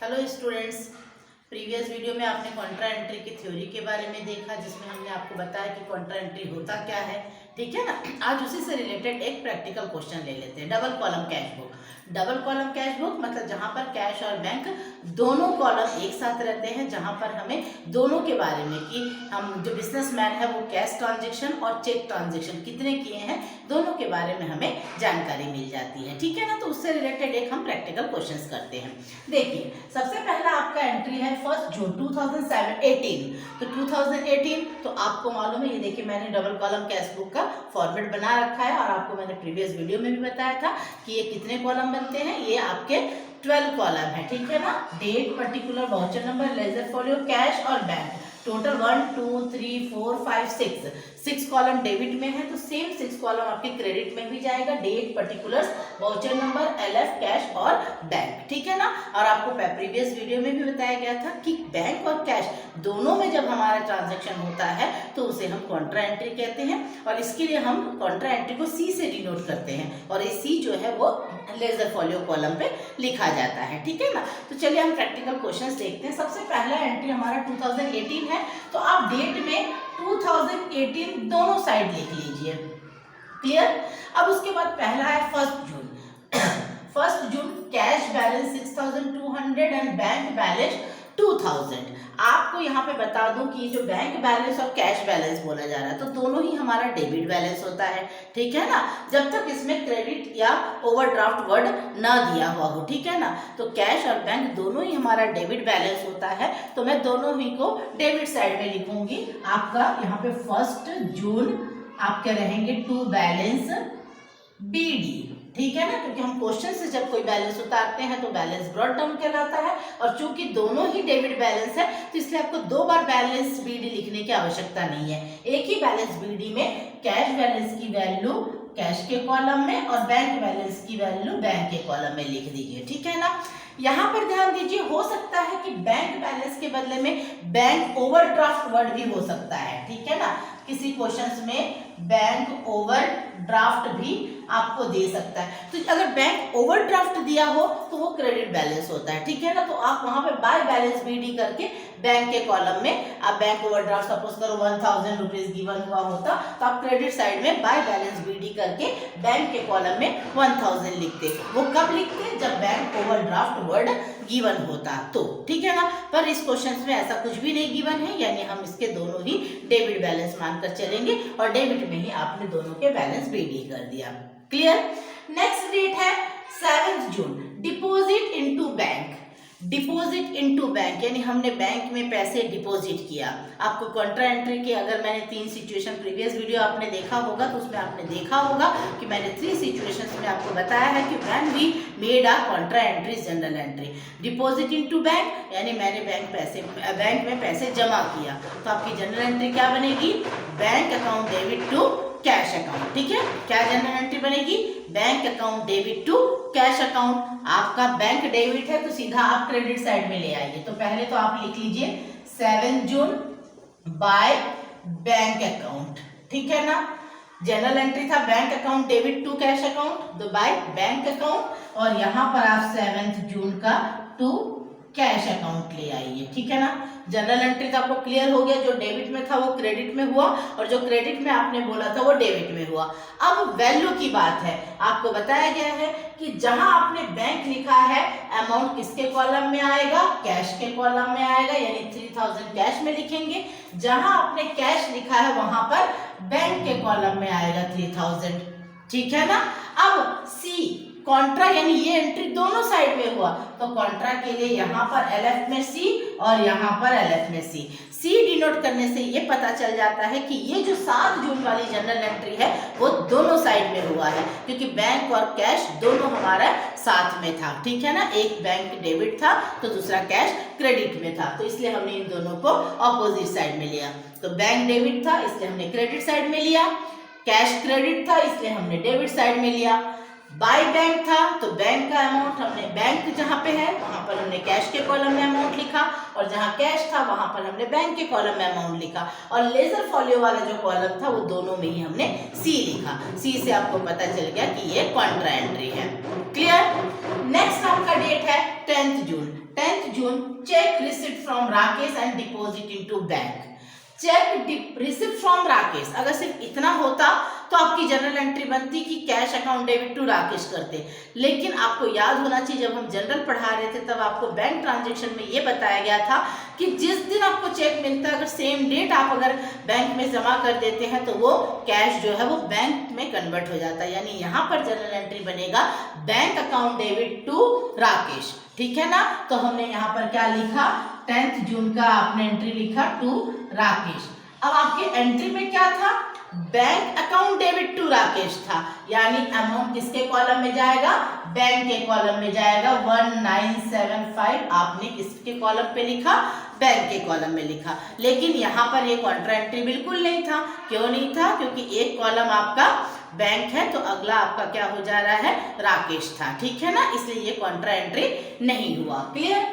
Hello students, previous video में आपने Contra entry की थ्योरी के बारे में देखा, जिसमें हमने आपको बताया कि कॉन्ट्रा एंट्री होता क्या है। ठीक है ना। आज उसी से रिलेटेड एक प्रैक्टिकल क्वेश्चन ले लेते हैं। Double column cash book. Double column cash book मतलब जहां पर कैश और बैंक दोनों कॉलम एक साथ रहते हैं, जहां पर हमें दोनों के बारे में कि हम जो बिजनेसमैन है वो कैश ट्रांजेक्शन और चेक ट्रांजेक्शन कितने किए हैं, दोनों के बारे में हमें जानकारी मिल जाती है। ठीक है ना। तो उससे रिलेटेड एक हम प्रैक्टिकल क्वेश्चंस करते हैं। देखिए, सबसे पहला आपका एंट्री है 1 जून 2018। तो 2018 तो आपको मालूम है, ये देखिए मैंने डबल कॉलम कैश बुक का फॉर्मेट बना रखा है और आपको मैंने प्रीवियस वीडियो में भी बताया था कि ये कितने कॉलम बनते हैं। ये आपके 12 कॉलम है। ठीक है ना। Date, particular, voucher number, ledger folio, cash और बैंक। टोटल 1 2 3 4 5 6 कॉलम डेबिट में है, तो सेम 6 कॉलम आपके क्रेडिट में भी जाएगा। Date, particulars, voucher number, LF, cash और बैंक। ठीक है ना। और आपको प्रीवियस वीडियो में भी बताया गया था कि बैंक और कैश दोनों में जब हमारा ट्रांजैक्शन होता है तो उसे हम कॉन्ट्रा एंट्री कहते हैं, और इसके लिए हम कॉन्ट्रा एंट्री को सी से डिनोट करते हैं, और ये सी जो है वो लेजर फॉलियो कॉलम पे लिखा जाता है। ठीक है ना। तो चलिए हम प्रैक्टिकल क्वेश्चंस देखते हैं। सबसे पहला एंट्री हमारा 2018 है, तो आप डेट में 2018 दोनों साइड लिख लीजिए। क्लियर। अब उसके बाद पहला है 1 June. 1 June cash balance 6200 and bank balance 2000। आपको यहाँ पे बता दूं कि जो बैंक बैलेंस और कैश बैलेंस बोला जा रहा है, तो दोनों ही हमारा डेबिट बैलेंस होता है। ठीक है ना। जब तक इसमें क्रेडिट या ओवरड्राफ्ट वर्ड ना दिया हुआ हो। ठीक है ना। तो कैश और बैंक दोनों ही हमारा डेबिट बैलेंस होता है, तो मैं दोनों ही को डेबिट साइड में लिखूंगी। आपका यहाँ पे 1 जून आपके रहेंगे टू बैलेंस बीडी। ठीक है ना। क्योंकि हम क्वेश्चन से जब कोई बैलेंस उतारते हैं तो बैलेंस ब्रॉट डाउन कहलाता है, और चूंकि दोनों ही डेबिट बैलेंस है तो इसलिए आपको 2 बार बैलेंस बीडी लिखने की आवश्यकता नहीं है। एक ही बैलेंस बीडी में कैश बैलेंस की वैल्यू कैश के कॉलम में और बैंक बैलेंस की वैल्यू बैंक के कॉलम में लिख दीजिए। ठीक है ना। यहाँ पर ध्यान दीजिए, हो सकता है कि बैंक बैलेंस के बदले में बैंक ओवरड्राफ्ट वर्ड भी हो सकता है। ठीक है ना। किसी क्वेश्चंस में बैंक ओवरड्राफ्ट भी आपको दे सकता है। तो अगर बैंक ओवरड्राफ्ट दिया हो तो वो क्रेडिट बैलेंस होता है। ठीक है ना। तो आप वहां पे बाय बैलेंस बीडी करके बैंक के कॉलम में आप बैंक ओवरड्राफ्ट सपोज करो 1000 रुपीज गिवन हुआ होता, तो आप क्रेडिट साइड में बाय बैलेंस बीडी करके बैंक के कॉलम में 1000 लिखते। वो कब लिखते? जब बैंक ओवरड्राफ्ट वर्ड गिवन होता तो। ठीक है ना। पर इस क्वेश्चन में ऐसा कुछ भी नहीं गिवन है, यानी हम इसके दोनों ही डेबिट बैलेंस मानकर चलेंगे, और डेबिट में ही आपने दोनों के बैलेंस बीडी कर दिया। क्लियर। नेक्स्ट डेट है 7 June. Deposit into bank. Deposit into bank यानी हमने बैंक में पैसे डिपॉजिट किया। आपको कॉन्ट्रा एंट्री के अगर मैंने 3 सिचुएशन प्रीवियस वीडियो आपने देखा होगा तो उसमें आपने देखा होगा कि मैंने 3 सिचुएशंस में आपको बताया है कि when we made a contra entry journal entry. Deposit into bank यानी मैंने बैंक में पैसे जमा किया, तो आपकी जनरल एंट्री क्या बनेगी? Bank account debit to cash account. ठीक है। क्या जनरल एंट्री बनेगी? Bank account debit to cash account. आपका बैंक डेबिट है तो सीधा आप क्रेडिट साइड में ले आइए। तो पहले तो आप लिख लीजिए 7 जून बाय बैंक अकाउंट। ठीक है ना। जनरल एंट्री था bank account debit to cash account, तो बाय बैंक अकाउंट, और यहां पर आप 7 जून का टू कैश अकाउंट ले आइए। ठीक है ना। जनरल एंट्री तो आपको क्लियर हो गया, जो डेबिट में था वो क्रेडिट में हुआ, और जो क्रेडिट में आपने बोला था वो डेबिट में हुआ। अब वैल्यू की बात है। आपको बताया गया है कि जहां आपने बैंक लिखा है, अमाउंट किसके कॉलम में आएगा? कैश के कॉलम में आएगा, यानी 3000 कैश में लिखेंगे। जहां आपने कैश लिखा है वहां पर बैंक के कॉलम में आएगा 3000। ठीक है ना। अब सी कॉन्ट्रा यानी ये एंट्री दोनों साइड में हुआ, तो कॉन्ट्रा के लिए यहाँ पर एलएफ में सी और यहाँ पर एलएफ में सी। सी डिनोट करने से ये पता चल जाता है कि ये जो 7 जून वाली जनरल एंट्री है वो दोनों साइड में हुआ है, क्योंकि बैंक और कैश दोनों हमारा साथ में था। ठीक है ना। एक बैंक डेबिट था तो दूसरा कैश क्रेडिट में था, तो इसलिए हमने इन दोनों को ऑपोजिट साइड में लिया। तो बैंक डेबिट था इसलिए हमने क्रेडिट साइड में लिया, कैश क्रेडिट था इसलिए हमने डेबिट साइड में लिया। बाय बैंक था तो बैंक का अमाउंट हमने बैंक जहां पे है वहां पर हमने कैश के कॉलम में अमाउंट लिखा, और जहां कैश था वहां पर हमने बैंक के कॉलम में अमाउंट लिखा, और लेजर फॉलियो वाला जो कॉलम था वो दोनों में ही हमने सी लिखा। सी से आपको पता चल गया कि ये कॉन्ट्रा एंट्री है। क्लियर। नेक्स्ट आपका डेट है 10th June cheque receipt from Rakesh and deposit into bank. Cheque receipt from Rakesh, अगर सिर्फ इतना होता तो आपकी जनरल एंट्री बनती कि cash account debit to Rakesh करते, लेकिन आपको याद होना चाहिए जब हम जनरल पढ़ा रहे थे तब आपको बैंक ट्रांजैक्शन में ये बताया गया था कि जिस दिन आपको चेक मिलता है अगर सेम डेट आप अगर बैंक में जमा कर देते हैं तो वो कैश जो है वो बैंक में कन्वर्ट हो जाता है, यानी यहाँ पर जनरल एंट्री बनेगा bank account debit to Rakesh. ठीक है ना, तो हमने यहाँ पर क्या लिखा, 10th जून का आपने एंट्री लिखा टू राकेश। अब आपके एंट्री में क्या था, bank account debit to Rakesh था, यानी अमाउंट किसके कॉलम में जाएगा, बैंक के कॉलम में जाएगा। 1975 आपने किसके कॉलम पे लिखा, बैंक के कॉलम में लिखा। लेकिन यहाँ पर ये कॉन्ट्रा एंट्री बिल्कुल नहीं था। क्यों नहीं था, क्योंकि एक कॉलम आपका बैंक है तो अगला आपका क्या हो जा रहा है, राकेश था। ठीक है ना, इसलिए ये कॉन्ट्रा एंट्री नहीं हुआ। क्लियर।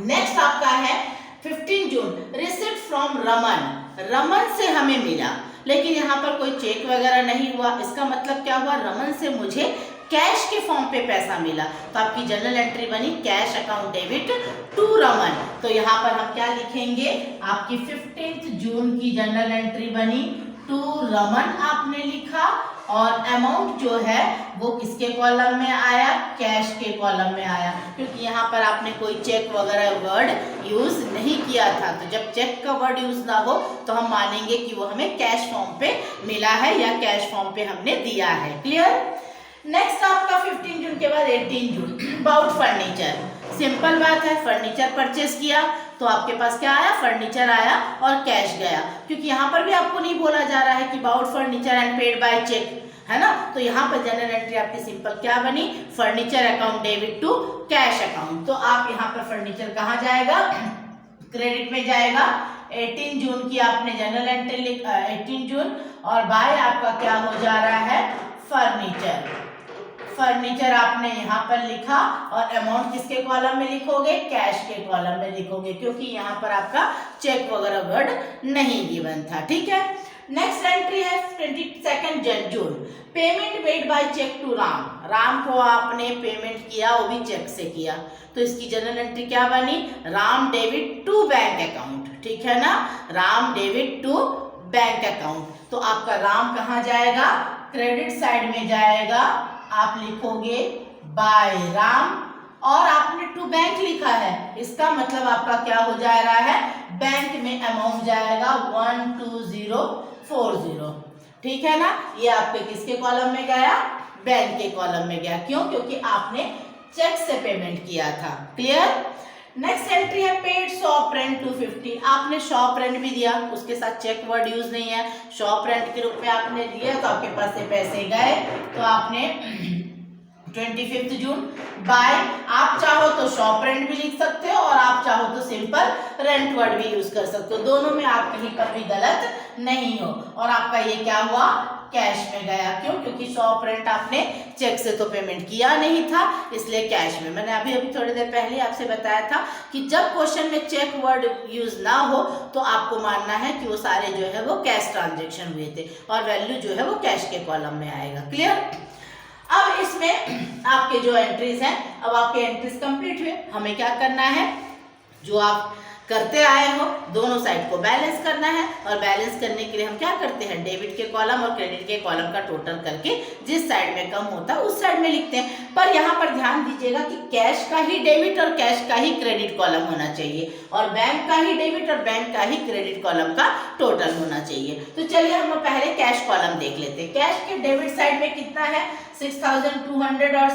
नेक्स्ट आपका है 15 जून रिसिप्ट फ्रॉम रमन। रमन से हमें मिला, लेकिन यहाँ पर कोई चेक वगैरह नहीं हुआ। इसका मतलब क्या हुआ, रमन से मुझे कैश के फॉर्म पे पैसा मिला, तो आपकी जनरल एंट्री बनी cash account debit to Raman. तो यहाँ पर हम क्या लिखेंगे, आपकी 15 जून की जनरल एंट्री बनी टू रमन आपने लिखा, और अमाउंट जो है वो किसके कॉलम में आया, कैश के कॉलम में आया, क्योंकि यहाँ पर आपने कोई चेक वगैरह वर्ड यूज नहीं किया था। तो जब चेक का वर्ड यूज ना हो तो हम मानेंगे कि वो हमें कैश फॉर्म पे मिला है या कैश फॉर्म पे हमने दिया है। क्लियर। नेक्स्ट आपका 15 जून के बाद 18 जून अबाउट फर्नीचर। सिंपल बात है, फर्नीचर परचेस किया तो आपके पास क्या आया, फर्नीचर आया और कैश गया, क्योंकि यहाँ पर भी आपको नहीं बोला जा रहा है कि about furniture and paid by cheque, है ना। तो यहाँ पर जनरल एंट्री आपकी सिंपल क्या बनी, furniture account debit to cash account. तो आप यहाँ पर फर्नीचर कहाँ जाएगा, क्रेडिट में जाएगा। 18 जून की आपने जनरल एंट्री 18 जून, और बाय आपका क्या हो जा रहा है, फर्नीचर। फर्नीचर आपने यहाँ पर लिखा, और अमाउंट किसके कॉलम में लिखोगे, कैश के कॉलम में लिखोगे, क्योंकि यहाँ पर आपका चेक वगैरह वर्ड नहीं गिवन था। ठीक है। नेक्स्ट एंट्री है 22 June payment made by cheque to Ram. Ram को आपने पेमेंट किया, वो भी चेक से किया, तो इसकी जनरल एंट्री क्या बनी, Ram debit to bank account. ठीक है ना, Ram debit to bank account. तो आपका राम कहाँ जाएगा, क्रेडिट साइड में जाएगा, आप लिखोगे बाय राम, और आपने टू बैंक लिखा है, इसका मतलब आपका क्या हो जा रहा है, बैंक में अमाउंट जाएगा 12040। ठीक है ना, ये आपके किसके कॉलम में गया, बैंक के कॉलम में गया। क्यों, क्योंकि आपने चेक से पेमेंट किया था। क्लियर। नेक्स्ट एंट्री है पेड शॉप रेंट 250। आपने शॉप रेंट भी दिया, उसके साथ चेक वर्ड यूज नहीं है, शॉप रेंट के रूप में आपने दिया, तो आपके पास से पैसे गए, तो आपने 25 जून बाय, आप चाहो तो शॉप रेंट भी लिख सकते हो और आप चाहो तो सिंपल रेंट वर्ड भी यूज कर सकते हो, दोनों में आप कहीं पर भी गलत नहीं हो। और आपका ये क्या हुआ, कैश में गया। क्यों, क्योंकि शॉप रेंट आपने चेक से तो पेमेंट किया नहीं था, इसलिए कैश में। मैंने अभी थोड़ी देर पहले आपसे बताया था कि जब क्वेश्चन में चेक वर्ड यूज ना हो तो आपको मानना है कि वो सारे जो है वो कैश ट्रांजेक्शन हुए थे, और वैल्यू जो है वो कैश के कॉलम में आएगा। क्लियर। अब इसमें आपके जो एंट्रीज हैं, अब आपके एंट्रीज कंप्लीट हुए, हमें क्या करना है, जो आप करते आए हो दोनों साइड को बैलेंस करना है, और बैलेंस करने के लिए हम क्या करते हैं, डेबिट के कॉलम और क्रेडिट के कॉलम का टोटल करके जिस साइड में कम होता है उस साइड में लिखते हैं। पर यहाँ पर ध्यान दीजिएगा कि कैश का ही डेबिट और कैश का ही क्रेडिट कॉलम होना चाहिए, और बैंक का ही डेबिट और बैंक का ही क्रेडिट कॉलम का टोटल होना चाहिए। तो चलिए हम पहले कैश कॉलम देख लेते हैं। कैश के डेबिट साइड में कितना है, 6200 और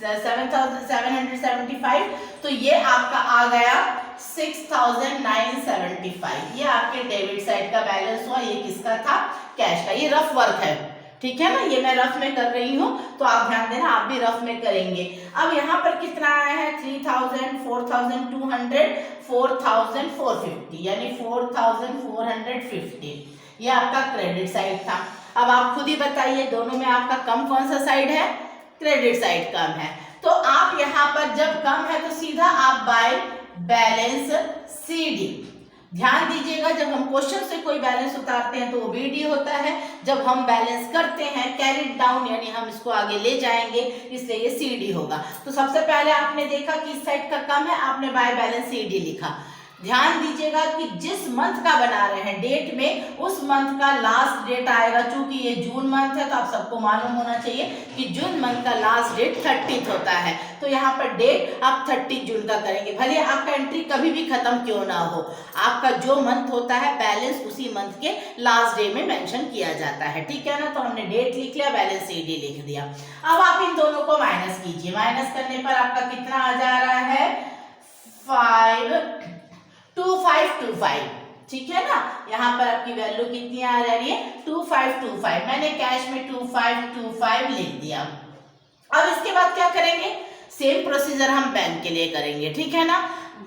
7775, तो ये आपका आ गया 6975। ये आपके डेबिट साइड का बैलेंस हुआ। ये किसका था, कैश का। ये रफ वर्क है, ठीक है ना, ये मैं रफ में कर रही हूँ, तो आप ध्यान देना, आप भी रफ में करेंगे। अब यहाँ पर कितना आया है, 3000, 4200, 4450, यानी 4450। ये आपका क्रेडिट साइड था। अब आप खुद ही बताइए दोनों में आपका कम कौन सा साइड है, क्रेडिट साइड कम है। तो आप यहाँ पर जब कम है तो सीधा आप बाय बैलेंस CD, ध्यान दीजिएगा, जब हम क्वेश्चन से कोई बैलेंस उतारते हैं तो वो BD होता है, जब हम बैलेंस करते हैं कैरिड डाउन यानी हम इसको आगे ले जाएंगे, इसलिए ये CD होगा। तो सबसे पहले आपने देखा कि इस साइड का कम है, आपने बाय बैलेंस CD लिखा। ध्यान दीजिएगा कि जिस मंथ का बना रहे हैं डेट में, उस मंथ का लास्ट डेट आएगा। चूंकि ये जून मंथ है तो आप सबको मालूम होना चाहिए कि जून मंथ का लास्ट डेट 30 होता है। तो यहाँ पर डेट आप 30 जून का करेंगे, भले आपका एंट्री कभी भी खत्म क्यों ना हो, आपका जो मंथ होता है बैलेंस उसी मंथ के लास्ट डे में मेंशन किया जाता है। ठीक है ना, तो हमने डेट लिख लिया, बैलेंस CD लिख दिया। अब आप इन दोनों को माइनस कीजिए। माइनस करने पर आपका कितना आ जा रहा है, 2525। ठीक है ना, यहाँ पर आपकी वैल्यू कितनी आ रही है, 2525। मैंने कैश में 2525 लिख दिया। अब इसके बाद क्या करेंगे, सेम प्रोसीजर हम बैंक के लिए करेंगे। ठीक है ना,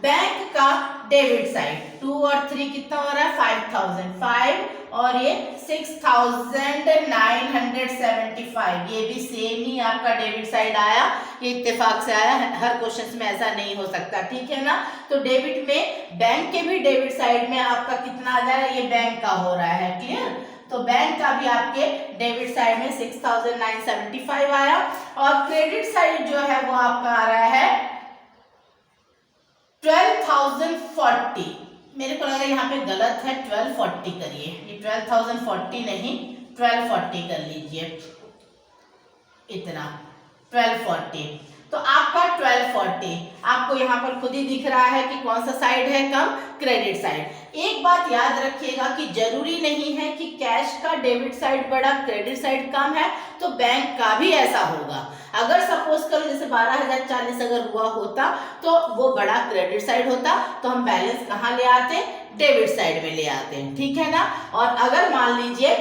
बैंक का डेबिट साइड 2 और 3 कितना हो रहा है, 5005 और ये 6975। ये भी सेम ही आपका डेबिट साइड आया, ये इत्तेफाक से आया, हर क्वेश्चन में ऐसा नहीं हो सकता। ठीक है ना, तो डेबिट में बैंक के भी डेबिट साइड में आपका कितना आ जा रहा है, ये बैंक का हो रहा है। क्लियर, तो बैंक का भी आपके डेबिट साइड में 6975 आया और क्रेडिट साइड जो है वो आपका आ रहा है 12,040। मेरे को लगा यहाँ पे गलत है, 1240 करिए, ये 12,040 नहीं 1240 कर लीजिए, इतना 1240। तो आपका 1240 आपको यहाँ पर खुद ही दिख रहा है कि कौन सा साइड है कम, क्रेडिट साइड। एक बात याद रखिएगा कि जरूरी नहीं है कि कैश का डेबिट साइड बड़ा क्रेडिट साइड कम है तो बैंक का भी ऐसा होगा। अगर सपोज करो जैसे 12,040 अगर हुआ होता तो वो बड़ा क्रेडिट साइड होता, तो हम बैलेंस कहाँ ले आते, डेबिट साइड में ले आते हैं। ठीक है ना, और अगर मान लीजिए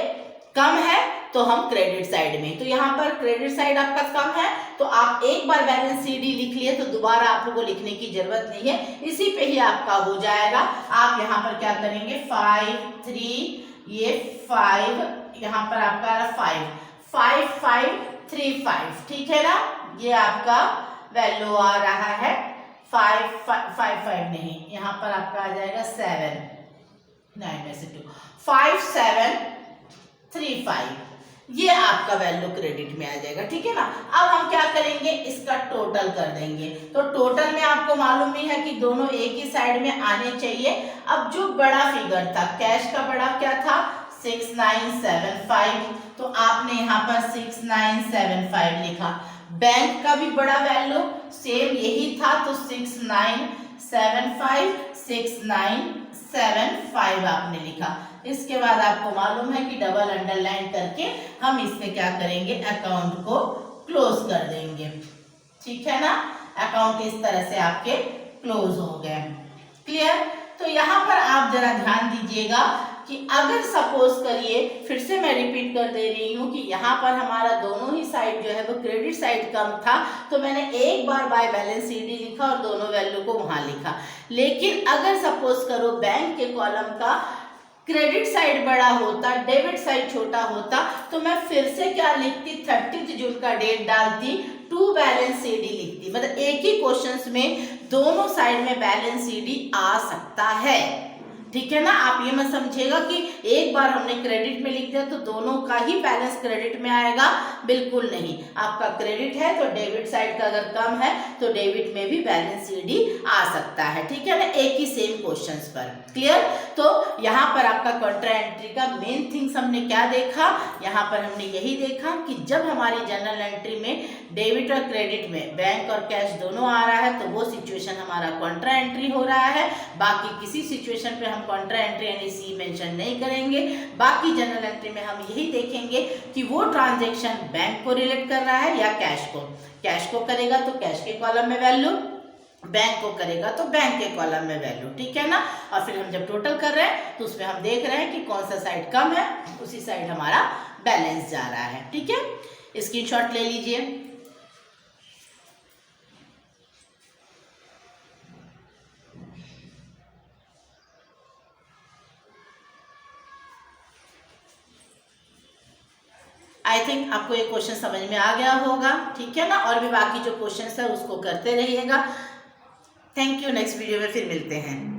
कम है तो हम क्रेडिट साइड में, तो यहाँ पर क्रेडिट साइड आपका कम है तो आप एक बार बैलेंस CD लिख लिए तो दोबारा आप लोगों को लिखने की जरूरत नहीं है, इसी पे ही आपका हो जाएगा। आप यहाँ पर क्या करेंगे, 5 3 ये 5 यहाँ पर आपका 5535। ठीक है ना, ये आपका वैल्यू आ रहा है 555 नहीं, यहाँ पर आपका आ जाएगा 7 9 में से 2 5735, ये आपका वैल्यू क्रेडिट में आ जाएगा। ठीक है ना, अब हम क्या करेंगे, इसका टोटल कर देंगे। तो टोटल में आपको मालूम ही है कि दोनों एक ही साइड में आने चाहिए। अब जो बड़ा फिगर था, कैश का बड़ा क्या था 6975, तो आपने यहाँ पर 6975 लिखा। बैंक का भी बड़ा वैल्यू सेम यही था तो 6975 आपने लिखा। इसके बाद आपको मालूम है कि डबल अंडरलाइन करके हम इसमें क्या करेंगे, अकाउंट को क्लोज कर देंगे। ठीक है ना, अकाउंट इस तरह से आपके क्लोज हो गए। क्लियर, तो यहाँ पर आप जरा ध्यान दीजिएगा कि अगर सपोज करिए, फिर से मैं रिपीट कर दे रही हूँ कि यहाँ पर हमारा दोनों ही साइड जो है वो क्रेडिट साइड कम था तो मैंने एक बार बाय बैलेंस CD लिखा और दोनों वैल्यू को वहां लिखा। लेकिन अगर सपोज करो बैंक के कॉलम का क्रेडिट साइड बड़ा होता, डेबिट साइड छोटा होता, तो मैं फिर से क्या लिखती, 30 जून का डेट डालती, 2 बैलेंस CD लिखती। मतलब एक ही क्वेश्चंस में दोनों साइड में बैलेंस CD आ सकता है। ठीक है ना, आप ये मत समझिएगा कि एक बार हमने क्रेडिट में लिख दिया तो दोनों का ही बैलेंस क्रेडिट में आएगा, बिल्कुल नहीं। आपका क्रेडिट है तो डेबिट साइड का अगर कम है तो डेबिट में भी बैलेंस CD आ सकता है। ठीक है ना, एक ही सेम क्वेश्चंस पर। क्लियर, तो यहाँ पर आपका कॉन्ट्रा एंट्री का मेन थिंग्स हमने क्या देखा, यहाँ पर हमने यही देखा कि जब हमारी जनरल एंट्री में डेबिट और क्रेडिट में बैंक और कैश दोनों आ रहा है तो वो सिचुएशन हमारा कॉन्ट्रा एंट्री हो रहा है। बाकी किसी सिचुएशन पे हम कॉन्ट्रा एंट्री यानी C मेंशन नहीं करेंगे। बाकी जनरल एंट्री में हम यही देखेंगे कि वो ट्रांजैक्शन बैंक को रिलेट कर रहा है या कैश को। कैश को करेगा तो कैश के कॉलम में वैल्यू, बैंक को करेगा तो बैंक के कॉलम में वैल्यू। ठीक है ना, और फिर हम जब टोटल कर रहे हैं तो उसमें हम देख रहे हैं कि कौन सा साइड कम है, उसी साइड हमारा बैलेंस जा रहा है। ठीक है, स्क्रीनशॉट ले लीजिए। आई थिंक आपको ये क्वेश्चन समझ में आ गया होगा। ठीक है ना, और भी बाकी जो क्वेश्चन है उसको करते रहिएगा। थैंक यू, नेक्स्ट वीडियो में फिर मिलते हैं।